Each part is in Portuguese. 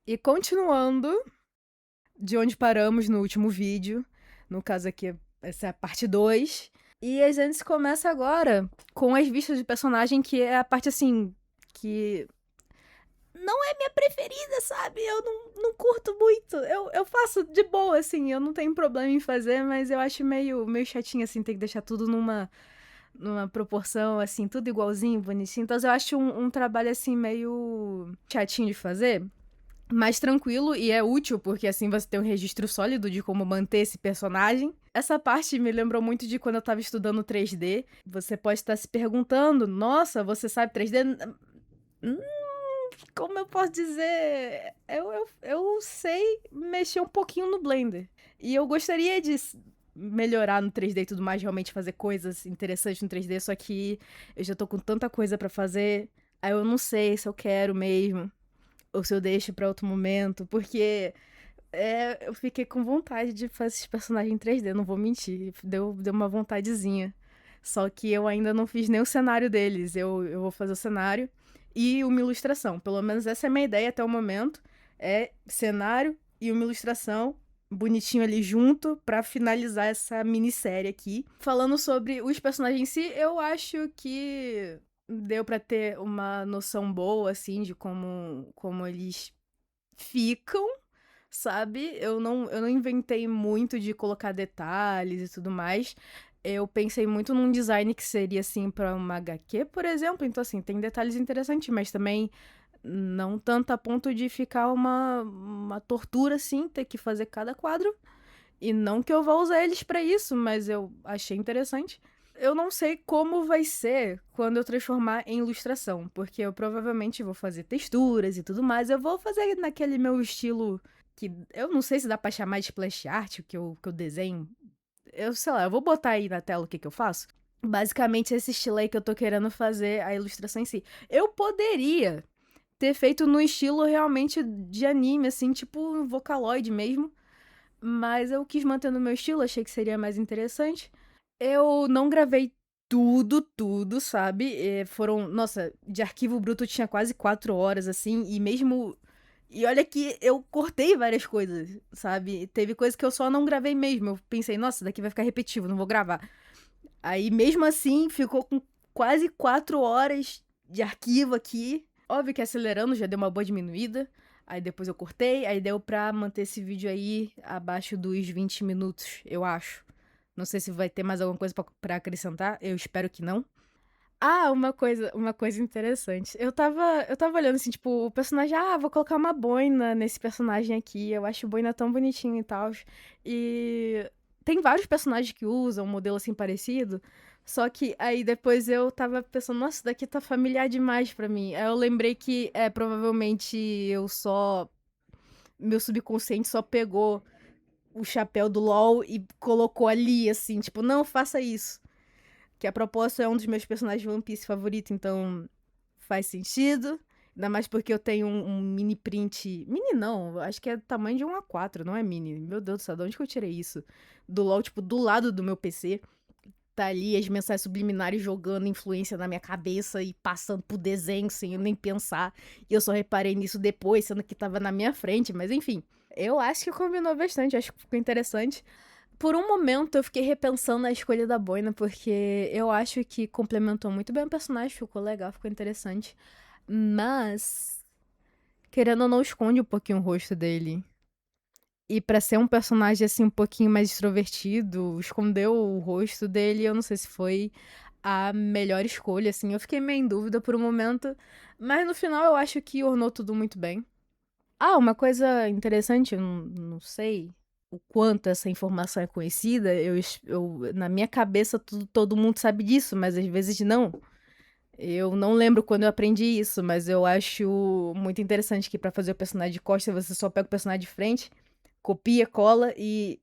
E continuando de onde paramos no último vídeo, no caso aqui, essa é a parte 2. E a gente começa agora com as vistas de personagem, que é a parte assim, que não é minha preferida, sabe? Eu não curto muito. Eu faço de boa, assim, eu não tenho problema em fazer, mas eu acho meio chatinho, assim, ter que deixar tudo numa proporção, assim, tudo igualzinho, bonitinho. Então eu acho um trabalho, assim, meio chatinho de fazer, mais tranquilo e é útil, porque assim você tem um registro sólido de como manter esse personagem. Essa parte me lembrou muito de quando eu tava estudando 3D. Você pode estar se perguntando, nossa, você sabe 3D? Hum, como eu posso dizer? Eu sei mexer um pouquinho no Blender. E eu gostaria de melhorar no 3D e tudo mais, realmente fazer coisas interessantes no 3D, só que eu já tô com tanta coisa pra fazer, aí eu não sei se eu quero mesmo ou se eu deixo pra outro momento, porque eu fiquei com vontade de fazer esses personagens em 3D, não vou mentir. Deu uma vontadezinha. Só que eu ainda não fiz nem o cenário deles. Eu vou fazer o cenário e uma ilustração. Pelo menos essa é a minha ideia até o momento. É cenário e uma ilustração bonitinho ali junto pra finalizar essa minissérie aqui. Falando sobre os personagens em si, eu acho que deu pra ter uma noção boa, assim, de como eles ficam, sabe? Eu não inventei muito de colocar detalhes e tudo mais. Eu pensei muito num design que seria assim pra uma HQ, por exemplo. Então, assim, tem detalhes interessantes, mas também não tanto a ponto de ficar uma tortura, assim, ter que fazer cada quadro. E não que eu vá usar eles pra isso, mas eu achei interessante. Eu não sei como vai ser quando eu transformar em ilustração, porque eu provavelmente vou fazer texturas e tudo mais. Eu vou fazer naquele meu estilo que eu não sei se dá pra chamar de splash art, o que eu desenho. Eu sei lá, eu vou botar aí na tela o que eu faço. Basicamente, esse estilo aí que eu tô querendo fazer a ilustração em si. Eu poderia ter feito no estilo realmente de anime, assim, tipo Vocaloid mesmo. Mas eu quis manter no meu estilo, achei que seria mais interessante. Eu não gravei tudo, sabe? Foram, nossa, de arquivo bruto tinha quase 4 horas, assim, e mesmo. E olha que eu cortei várias coisas, sabe? Teve coisa que eu só não gravei mesmo. Eu pensei, nossa, daqui vai ficar repetitivo, não vou gravar. Aí mesmo assim, ficou com quase 4 horas de arquivo aqui. Óbvio que acelerando já deu uma boa diminuída. Aí depois eu cortei, aí deu pra manter esse vídeo aí abaixo dos 20 minutos, eu acho. Não sei se vai ter mais alguma coisa pra acrescentar, eu espero que não. Ah, uma coisa interessante. Eu tava olhando assim, tipo, o personagem, vou colocar uma boina nesse personagem aqui. Eu acho boina tão bonitinho e tal. E tem vários personagens que usam um modelo assim parecido. Só que aí depois eu tava pensando, nossa, isso daqui tá familiar demais pra mim. Aí eu lembrei que provavelmente meu subconsciente só pegou o chapéu do LoL e colocou ali, assim, tipo, não faça isso. Que a propósito é um dos meus personagens de One Piece favorito, então faz sentido. Ainda mais porque eu tenho um mini print. Mini não, acho que é do tamanho de um A4, não é mini. Meu Deus do céu, de onde que eu tirei isso? Do LOL, tipo, do lado do meu PC. Tá ali as mensagens subliminares jogando influência na minha cabeça e passando por desenho sem eu nem pensar. E eu só reparei nisso depois, sendo que tava na minha frente, mas enfim. Eu acho que combinou bastante, acho que ficou interessante. Por um momento eu fiquei repensando a escolha da boina, porque eu acho que complementou muito bem o personagem, ficou legal, ficou interessante. Mas, querendo ou não, esconde um pouquinho o rosto dele. E pra ser um personagem assim um pouquinho mais extrovertido, escondeu o rosto dele, eu não sei se foi a melhor escolha, assim. Eu fiquei meio em dúvida por um momento, mas no final eu acho que ornou tudo muito bem. Ah, uma coisa interessante, eu não sei o quanto essa informação é conhecida, na minha cabeça todo mundo sabe disso, mas às vezes não. Eu não lembro quando eu aprendi isso, mas eu acho muito interessante que pra fazer o personagem de costas você só pega o personagem de frente, copia, cola e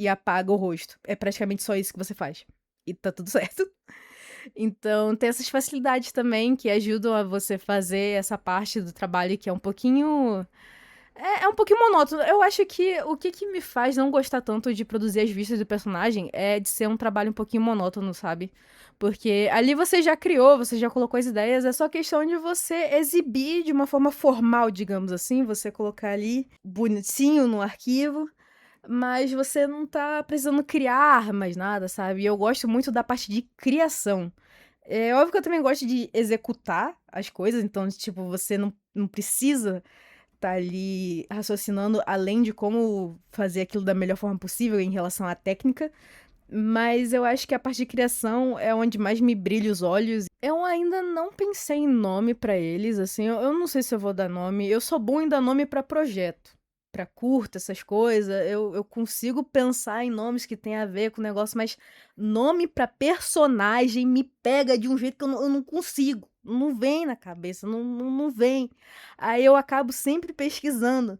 apaga o rosto. É praticamente só isso que você faz. E tá tudo certo. Então, tem essas facilidades também que ajudam a você fazer essa parte do trabalho que é um pouquinho É um pouquinho monótono. Eu acho que o que me faz não gostar tanto de produzir as vistas do personagem é de ser um trabalho um pouquinho monótono, sabe? Porque ali você já criou, você já colocou as ideias, é só questão de você exibir de uma forma formal, digamos assim, você colocar ali bonitinho no arquivo, mas você não tá precisando criar mais nada, sabe? E eu gosto muito da parte de criação. É óbvio que eu também gosto de executar as coisas, então, tipo, você não precisa tá ali raciocinando além de como fazer aquilo da melhor forma possível em relação à técnica, mas eu acho que a parte de criação é onde mais me brilha os olhos. Eu ainda não pensei em nome pra eles, assim, eu não sei se eu vou dar nome. Eu sou bom em dar nome pra projeto, pra curta, essas coisas. Eu consigo pensar em nomes que tem a ver com o negócio, mas nome pra personagem me pega de um jeito que eu não consigo. Não vem na cabeça, não vem. Aí eu acabo sempre pesquisando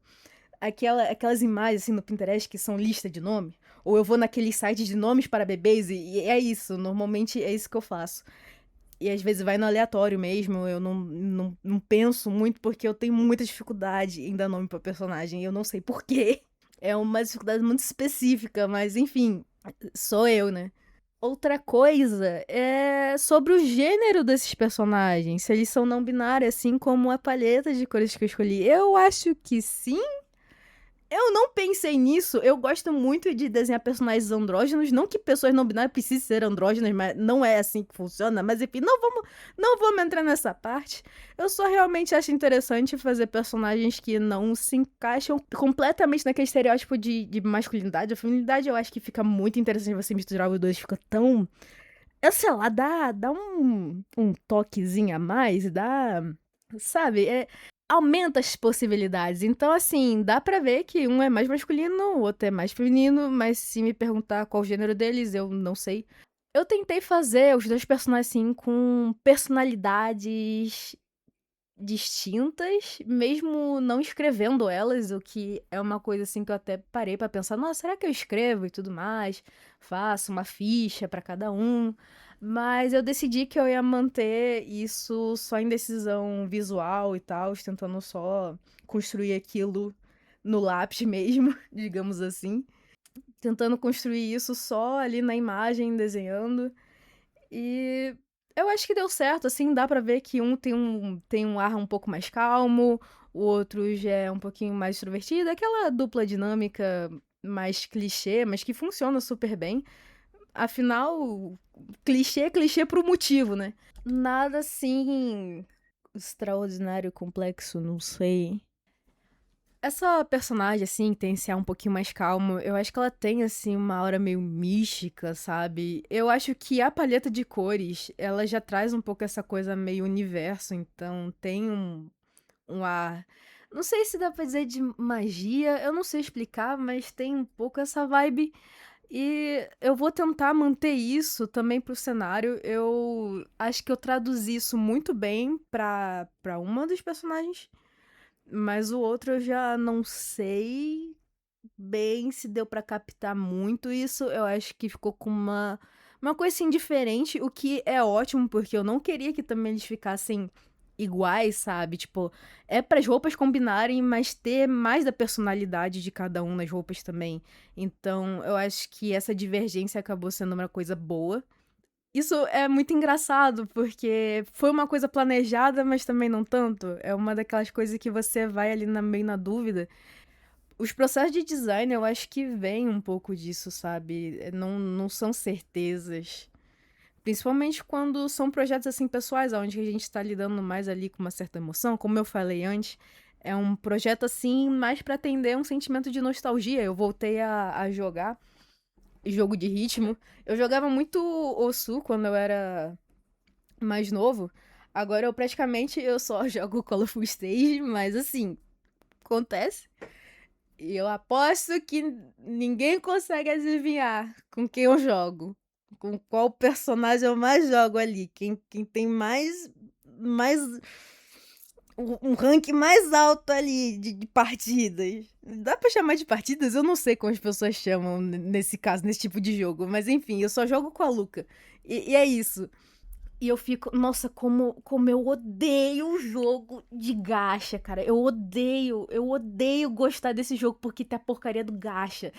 aquelas imagens assim no Pinterest que são lista de nome. Ou eu vou naquele site de nomes para bebês e é isso. Normalmente é isso que eu faço. E às vezes vai no aleatório mesmo. Eu não penso muito porque eu tenho muita dificuldade em dar nome para personagem. E eu não sei por quê. É uma dificuldade muito específica, mas enfim, sou eu, né? Outra coisa é sobre o gênero desses personagens. Se eles são não binários, assim como a paleta de cores que eu escolhi. Eu acho que sim. Eu não pensei nisso. Eu gosto muito de desenhar personagens andrógenos. Não que pessoas não binárias precisem ser andrógenas, mas não é assim que funciona. Mas enfim, não vamos entrar nessa parte. Eu só realmente acho interessante fazer personagens que não se encaixam completamente naquele estereótipo de masculinidade. A feminilidade eu acho que fica muito interessante você misturar os dois. Fica tão. Eu sei lá, dá um toquezinho a mais, dá. Sabe? Aumenta as possibilidades. Então, assim, dá pra ver que um é mais masculino, o outro é mais feminino, mas se me perguntar qual o gênero deles, eu não sei. Eu tentei fazer os dois personagens, assim, com personalidades distintas, mesmo não escrevendo elas, o que é uma coisa, assim, que eu até parei pra pensar, nossa, será que eu escrevo e tudo mais? Faço uma ficha pra cada um. Mas eu decidi que eu ia manter isso só em decisão visual e tal, tentando só construir aquilo no lápis mesmo, digamos assim. Tentando construir isso só ali na imagem, desenhando. E eu acho que deu certo, assim, dá pra ver que um tem um ar um pouco mais calmo, o outro já é um pouquinho mais extrovertido, aquela dupla dinâmica mais clichê, mas que funciona super bem. Afinal, clichê é clichê por um motivo, né? Nada assim extraordinário, complexo, não sei. Essa personagem, assim, que tem esse ar um pouquinho mais calmo, eu acho que ela tem, assim, uma aura meio mística, sabe? Eu acho que a paleta de cores, ela já traz um pouco essa coisa meio universo, então tem um ar. Não sei se dá pra dizer de magia, eu não sei explicar, mas tem um pouco essa vibe. E eu vou tentar manter isso também pro cenário. Eu acho que eu traduzi isso muito bem pra uma dos personagens. Mas o outro eu já não sei bem se deu pra captar muito isso. Eu acho que ficou com uma coisa assim diferente, o que é ótimo, porque eu não queria que também eles ficassem iguais, sabe? Tipo, é para as roupas combinarem, mas ter mais da personalidade de cada um nas roupas também. Então, eu acho que essa divergência acabou sendo uma coisa boa. Isso é muito engraçado, porque foi uma coisa planejada, mas também não tanto. É uma daquelas coisas que você vai ali meio na dúvida. Os processos de design, eu acho que vem um pouco disso, sabe? Não são certezas. Principalmente quando são projetos assim pessoais, onde a gente tá lidando mais ali com uma certa emoção, como eu falei antes. É um projeto assim mais pra atender um sentimento de nostalgia. Eu voltei a jogar jogo de ritmo. Eu jogava muito Osu quando eu era mais novo. Agora eu praticamente eu só jogo Colorful Stage, mas assim, acontece. E eu aposto que ninguém consegue adivinhar com quem eu jogo. Com qual personagem eu mais jogo ali. Quem tem mais um rank mais alto ali de partidas. Dá pra chamar de partidas? Eu não sei como as pessoas chamam nesse caso, nesse tipo de jogo. Mas enfim, eu só jogo com a Luca. E é isso. E eu fico, nossa, como eu odeio o jogo de gacha, cara. Eu odeio gostar desse jogo porque tem a porcaria do gacha.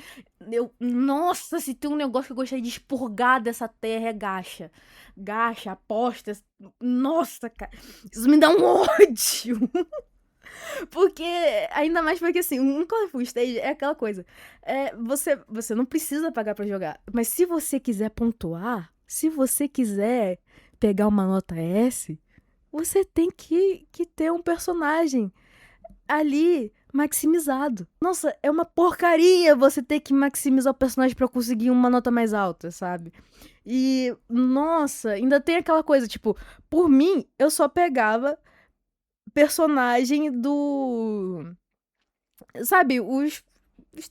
Nossa, se tem um negócio que eu gostaria de expurgar dessa terra é gacha. Gacha, apostas. Nossa, cara. Isso me dá um ódio. Porque, ainda mais porque assim, um Call of Stage é aquela coisa. Você não precisa pagar pra jogar. Mas se você quiser pontuar, se você quiser pegar uma nota S, você tem que ter um personagem ali maximizado. Nossa, é uma porcaria você ter que maximizar o personagem pra conseguir uma nota mais alta, sabe? E, nossa, ainda tem aquela coisa, tipo, por mim, eu só pegava personagem do. Sabe, os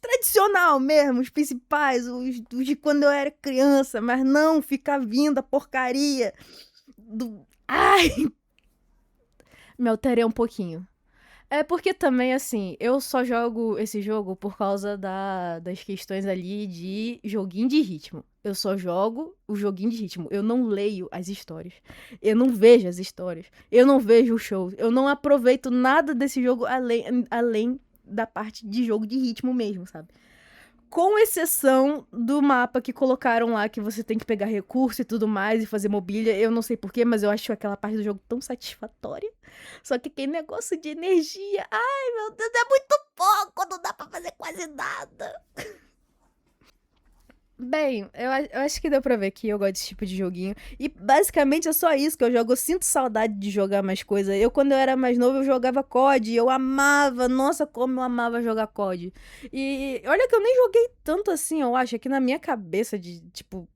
tradicional mesmo, os principais, os de quando eu era criança, mas não ficar vindo a porcaria do. Ai! Me alterei um pouquinho. É porque também, assim, eu só jogo esse jogo por causa das questões ali de joguinho de ritmo. Eu só jogo o joguinho de ritmo. Eu não leio as histórias. Eu não vejo as histórias. Eu não vejo os shows. Eu não aproveito nada desse jogo além da parte de jogo de ritmo mesmo, sabe? Com exceção do mapa que colocaram lá, que você tem que pegar recurso e tudo mais e fazer mobília. Eu não sei porquê, mas eu acho aquela parte do jogo tão satisfatória. Só que aquele negócio de energia. Ai, meu Deus, é muito pouco, não dá pra fazer quase nada. Bem, eu acho que deu pra ver que eu gosto desse tipo de joguinho. E basicamente é só isso que eu jogo. Eu sinto saudade de jogar mais coisa. Eu, quando eu era mais novo, eu jogava COD. Eu amava. Nossa, como eu amava jogar COD. E olha que eu nem joguei tanto assim, eu acho. Aqui na minha cabeça, de tipo,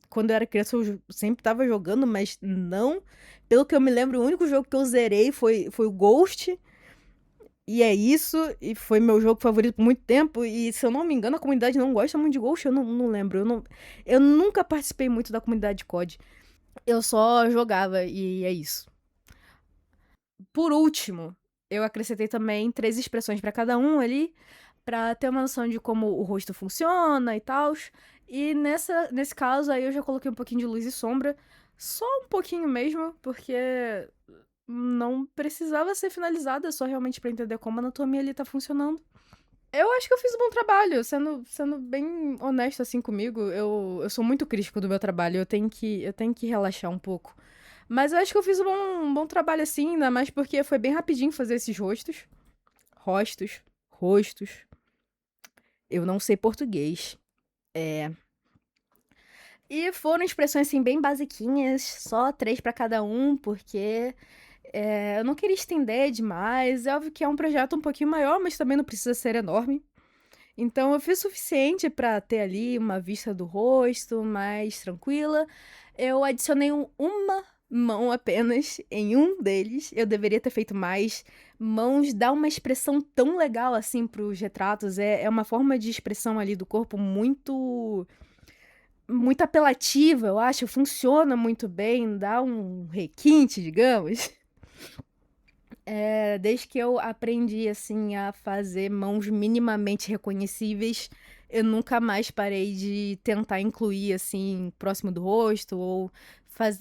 quando eu era criança, eu sempre tava jogando, mas não. Pelo que eu me lembro, o único jogo que eu zerei foi o Ghost. E é isso, e foi meu jogo favorito por muito tempo. E se eu não me engano, a comunidade não gosta muito de Ghost, eu não lembro. Eu nunca participei muito da comunidade de COD. Eu só jogava e é isso. Por último, eu acrescentei também 3 expressões pra cada um ali, pra ter uma noção de como o rosto funciona e tal. E nesse caso aí eu já coloquei um pouquinho de luz e sombra, só um pouquinho mesmo, porque não precisava ser finalizada, só realmente pra entender como a anatomia ali tá funcionando. Eu acho que eu fiz um bom trabalho, sendo bem honesto assim comigo. Eu sou muito crítico do meu trabalho, eu tenho que relaxar um pouco. Mas eu acho que eu fiz um bom trabalho assim, ainda mais porque foi bem rapidinho fazer esses rostos. Rostos, rostos. Eu não sei português. É. E foram expressões assim bem basiquinhas, só 3 pra cada um, porque eu não queria estender demais. É óbvio que é um projeto um pouquinho maior, mas também não precisa ser enorme. Então eu fiz o suficiente pra ter ali uma vista do rosto mais tranquila. Eu adicionei uma mão apenas em um deles. Eu deveria ter feito mais. Mãos dá uma expressão tão legal assim pros retratos. É uma forma de expressão ali do corpo muito apelativa, eu acho. Funciona muito bem, dá um requinte, digamos. Desde que eu aprendi, assim, a fazer mãos minimamente reconhecíveis, eu nunca mais parei de tentar incluir, assim, próximo do rosto ou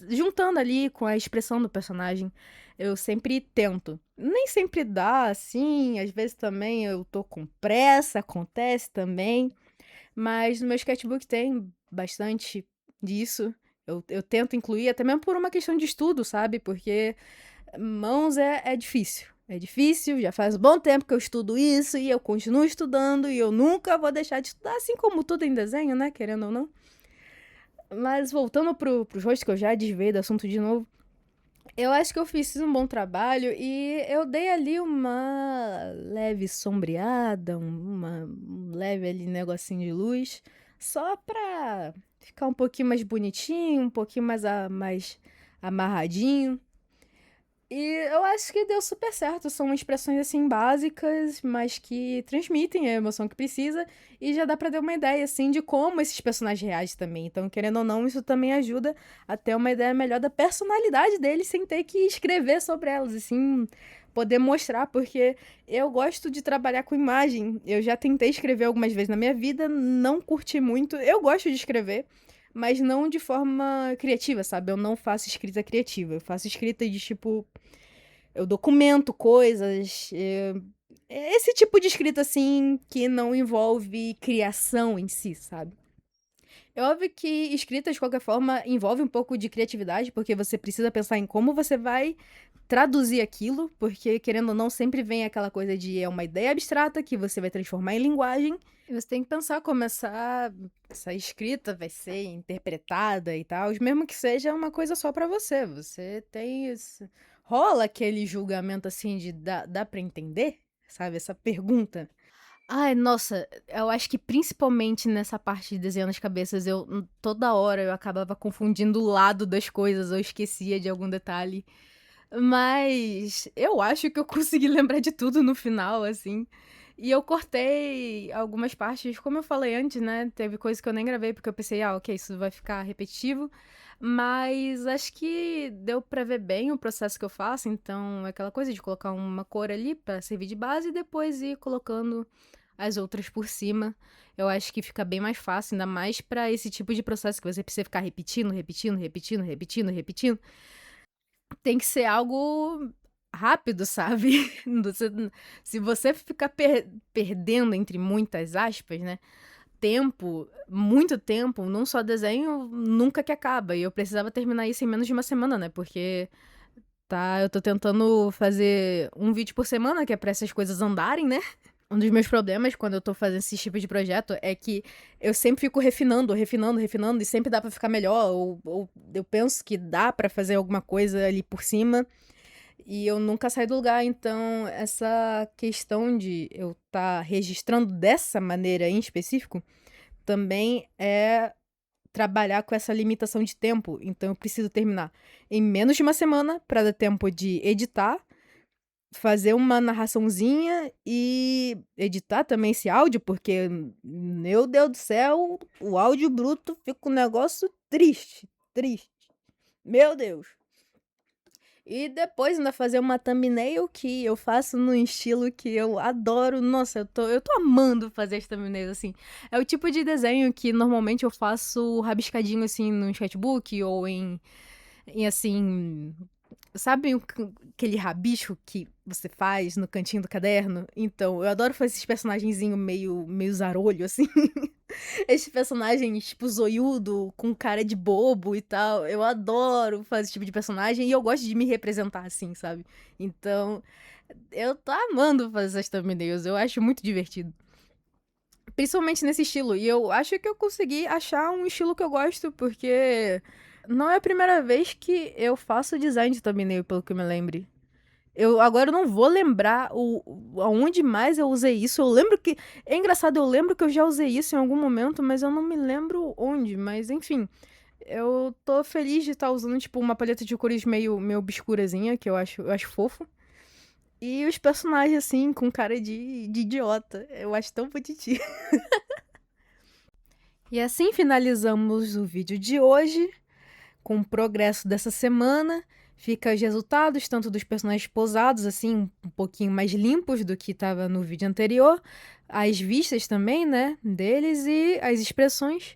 juntando ali com a expressão do personagem. Eu sempre tento. Nem sempre dá, assim, às vezes também eu tô com pressa, acontece também, mas no meu sketchbook tem bastante disso. Eu tento incluir, até mesmo por uma questão de estudo, sabe? Porque mãos é difícil. É difícil, já faz um bom tempo que eu estudo isso e eu continuo estudando e eu nunca vou deixar de estudar, assim como tudo em desenho, né? Querendo ou não. Mas voltando pros rostos, que eu já desviei do assunto de novo, eu acho que eu fiz um bom trabalho e eu dei ali uma leve sombreada, um leve ali negocinho de luz, só pra ficar um pouquinho mais bonitinho, um pouquinho mais amarradinho. E eu acho que deu super certo. São expressões assim básicas, mas que transmitem a emoção que precisa. E já dá pra ter uma ideia assim de como esses personagens reagem também. Então, querendo ou não, isso também ajuda a ter uma ideia melhor da personalidade deles sem ter que escrever sobre elas. E sim poder mostrar, porque eu gosto de trabalhar com imagem. Eu já tentei escrever algumas vezes na minha vida, não curti muito. Eu gosto de escrever, mas não de forma criativa, sabe? Eu não faço escrita criativa. Eu faço escrita de tipo. Eu documento coisas. É esse tipo de escrita, assim, que não envolve criação em si, sabe? É óbvio que escrita, de qualquer forma, envolve um pouco de criatividade, porque você precisa pensar em como você vai traduzir aquilo, porque, querendo ou não, sempre vem aquela coisa de é uma ideia abstrata que você vai transformar em linguagem. E você tem que pensar como essa escrita vai ser interpretada e tal, mesmo que seja uma coisa só pra você. Você tem esse... Rola aquele julgamento assim de dá pra entender? Sabe? Essa pergunta. Ai, nossa, eu acho que principalmente nessa parte de desenhando as cabeças, toda hora eu acabava confundindo o lado das coisas, eu esquecia de algum detalhe. Mas eu acho que eu consegui lembrar de tudo no final, assim. E eu cortei algumas partes, como eu falei antes, né? Teve coisas que eu nem gravei porque eu pensei, ok, isso vai ficar repetitivo. Mas acho que deu pra ver bem o processo que eu faço, então é aquela coisa de colocar uma cor ali pra servir de base e depois ir colocando as outras por cima. Eu acho que fica bem mais fácil, ainda mais pra esse tipo de processo que você precisa ficar repetindo, repetindo, repetindo, repetindo, repetindo. Tem que ser algo rápido, sabe? Você- se você ficar perdendo, entre muitas aspas, né? Tempo, muito tempo, num só desenho, nunca que acaba. E eu precisava terminar isso em menos de uma semana, né? Porque eu tô tentando fazer um vídeo por semana, que é pra essas coisas andarem, né? Um dos meus problemas quando eu tô fazendo esse tipo de projeto é que eu sempre fico refinando, refinando, refinando, e sempre dá pra ficar melhor, ou eu penso que dá pra fazer alguma coisa ali por cima, e eu nunca saio do lugar. Então, essa questão de eu estar registrando dessa maneira em específico também é trabalhar com essa limitação de tempo. Então, eu preciso terminar em menos de uma semana pra dar tempo de editar, fazer uma narraçãozinha e editar também esse áudio, porque, meu Deus do céu, o áudio bruto fica um negócio triste, triste. Meu Deus. E depois ainda fazer uma thumbnail que eu faço num estilo que eu adoro. Nossa, eu tô amando fazer as thumbnails, assim. É o tipo de desenho que normalmente eu faço rabiscadinho, assim, no sketchbook ou em assim, sabe aquele rabisco que você faz no cantinho do caderno? Então, eu adoro fazer esses personagenzinhos meio zarolho, assim. Esses personagens, tipo, zoiudo, com cara de bobo e tal. Eu adoro fazer esse tipo de personagem e eu gosto de me representar assim, sabe? Então, eu tô amando fazer essas thumbnails. Eu acho muito divertido. Principalmente nesse estilo. E eu acho que eu consegui achar um estilo que eu gosto, porque não é a primeira vez que eu faço design de thumbnail, pelo que eu me lembre. Eu agora eu não vou lembrar aonde mais eu usei isso. Eu lembro que. É engraçado, eu lembro que eu já usei isso em algum momento, mas eu não me lembro onde. Mas enfim, eu tô feliz de estar usando, tipo, uma paleta de cores meio obscurazinha, que eu acho fofo. E os personagens, assim, com cara de idiota. Eu acho tão bonitinho. E assim finalizamos o vídeo de hoje, com o progresso dessa semana. Fica os resultados, tanto dos personagens posados, assim, um pouquinho mais limpos do que estava no vídeo anterior. As vistas também, né, deles e as expressões.